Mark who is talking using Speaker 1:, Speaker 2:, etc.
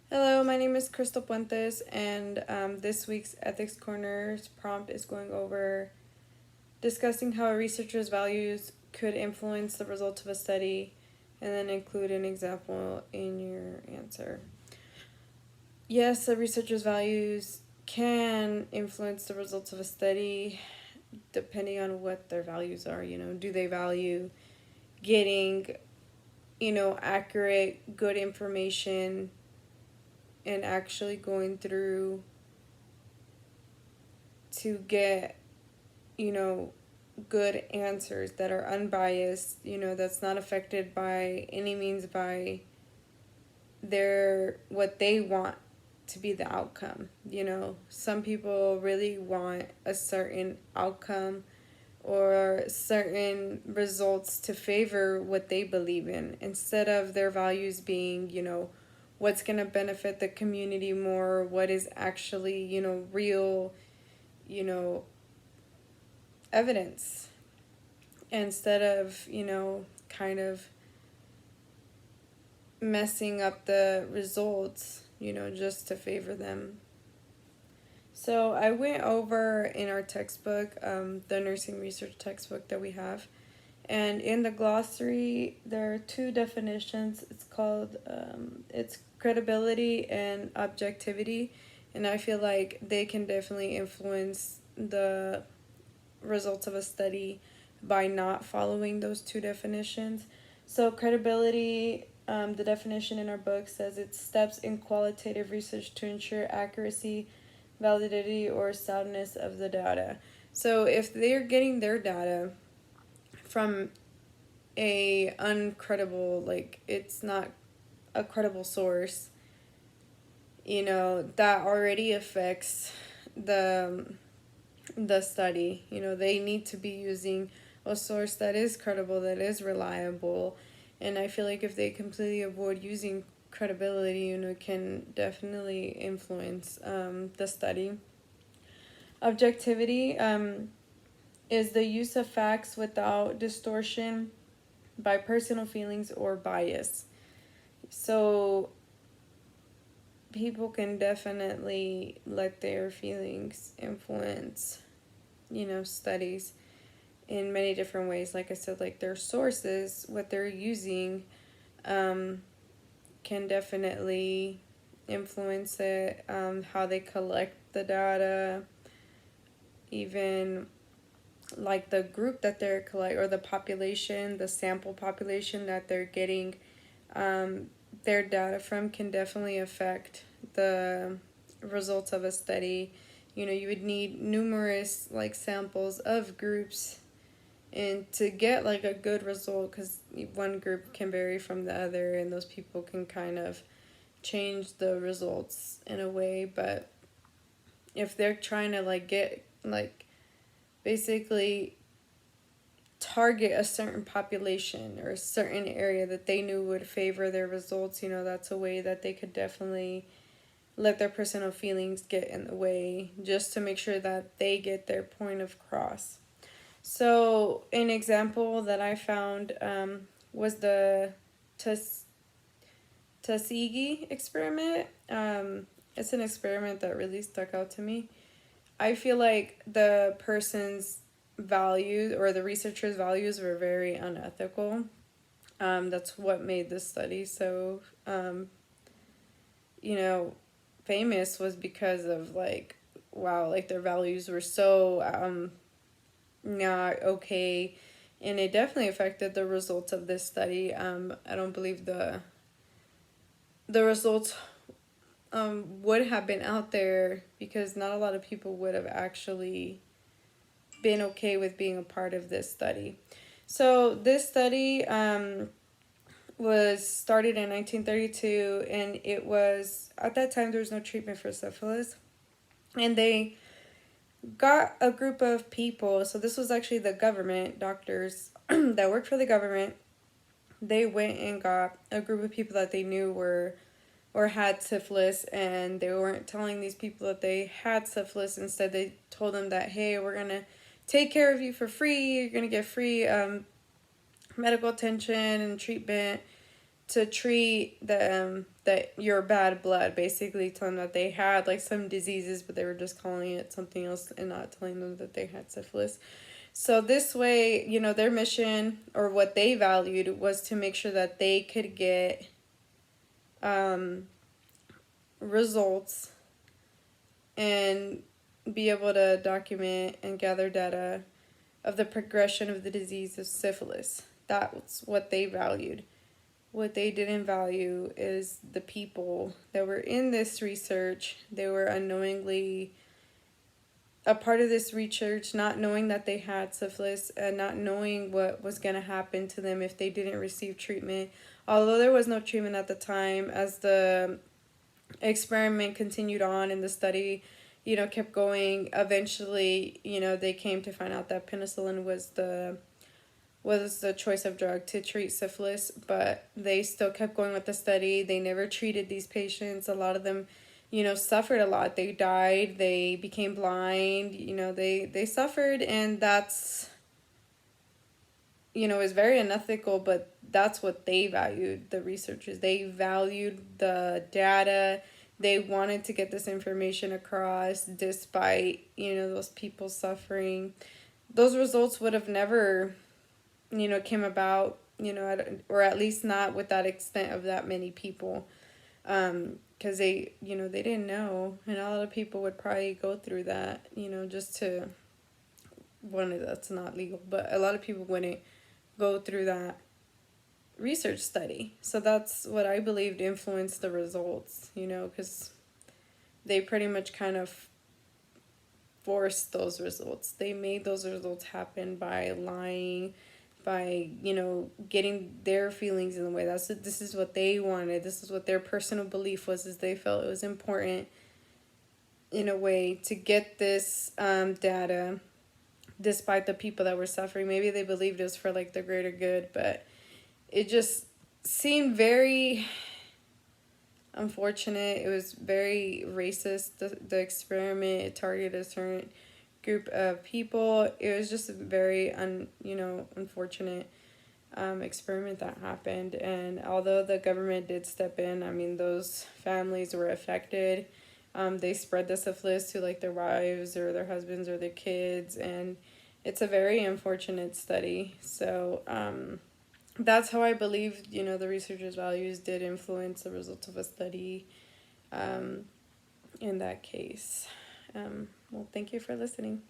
Speaker 1: Hello, my name is Crystal Puentes, and this week's Ethics Corners prompt is going over discussing how a researcher's values could influence the results of a study, and then include an example in your answer. Yes, a researcher's values can influence the results of a study depending on what their values are. Do they value getting, accurate, good information and actually going through to get, you know, good answers that are unbiased, that's not affected by any means by what they want to be the outcome. Some people really want a certain outcome or certain results to favor what they believe in instead of their values being, what's going to benefit the community more, what is actually, real, you know, evidence instead of, kind of messing up the results, just to favor them. So I went over in our textbook, the nursing research textbook that we have, and in the glossary there are two definitions. It's called it's credibility and objectivity, and I feel like they can definitely influence the results of a study by not following those two definitions. So credibility, the definition in our book says it's steps in qualitative research to ensure accuracy, validity, or soundness of the data. So if they're getting their data from a uncredible, like it's not a credible source, that already affects the study. They need to be using a source that is credible, that is reliable. And I feel like if they completely avoid using credibility, it can definitely influence the study. Objectivity is the use of facts without distortion by personal feelings or bias. So people can definitely let their feelings influence, studies in many different ways. Like I said, like their sources, what they're using, can definitely influence it, how they collect the data, even like the group that they're collecting, or the population, the sample population that they're getting their data from can definitely affect the results of a study. You would need numerous like samples of groups and to get like a good result, because one group can vary from the other and those people can kind of change the results in a way. But if they're trying to like get like basically target a certain population or a certain area that they knew would favor their results, that's a way that they could definitely let their personal feelings get in the way just to make sure that they get their point across. So an example that I found was the Tuskegee experiment. It's an experiment that really stuck out to me. I feel like the person's values, or the researcher's values, were very unethical. That's what made this study so, famous, was because of like, wow, like their values were so not okay, and it definitely affected the results of this study. I don't believe the results would have been out there because not a lot of people would have actually been okay with being a part of this study. So this study was started in 1932, and it was, at that time there was no treatment for syphilis, and they got a group of people. So this was actually the government doctors that worked for the government. They went and got a group of people that they knew were or had syphilis, and they weren't telling these people that they had syphilis. Instead, they told them that, hey, we're going to take care of you for free. You're going to get free medical attention and treatment to treat the that you're bad blood, basically telling them that they had like some diseases, but they were just calling it something else and not telling them that they had syphilis. So this way, you know, their mission or what they valued was to make sure that they could get results and be able to document and gather data of the progression of the disease of syphilis. That's what they valued. What they didn't value is the people that were in this research. They were unknowingly a part of this research, not knowing that they had syphilis and not knowing what was going to happen to them if they didn't receive treatment. Although there was no treatment at the time, as the experiment continued on and the study, you know, kept going, eventually, you know, they came to find out that penicillin was the choice of drug to treat syphilis, but they still kept going with the study. They never treated these patients. A lot of them, you know, suffered a lot. They died, they became blind, you know, they suffered, and that's, you know, is very unethical, but that's what they valued, the researchers. They valued the data. They wanted to get this information across despite, you know, those people suffering. Those results would have never, you know, came about, you know, or at least not with that extent of that many people, because they, you know, they didn't know, and a lot of people would probably go through that, you know, just to, one, that's not legal, but a lot of people wouldn't go through that research study. So that's what I believed influenced the results, you know, because they pretty much kind of forced those results. They made those results happen by lying, by, you know, getting their feelings in the way. This is what they wanted. This is what their personal belief was, is they felt it was important in a way to get this data despite the people that were suffering. Maybe they believed it was for like the greater good, but it just seemed very unfortunate. It was very racist, the experiment. It targeted a certain group of people. It was just a very unfortunate experiment that happened. And although the government did step in, I mean, those families were affected. They spread the syphilis to like their wives or their husbands or their kids, and it's a very unfortunate study. So that's how I believe, you know, the researchers' values did influence the results of a study in that case. Well, thank you for listening.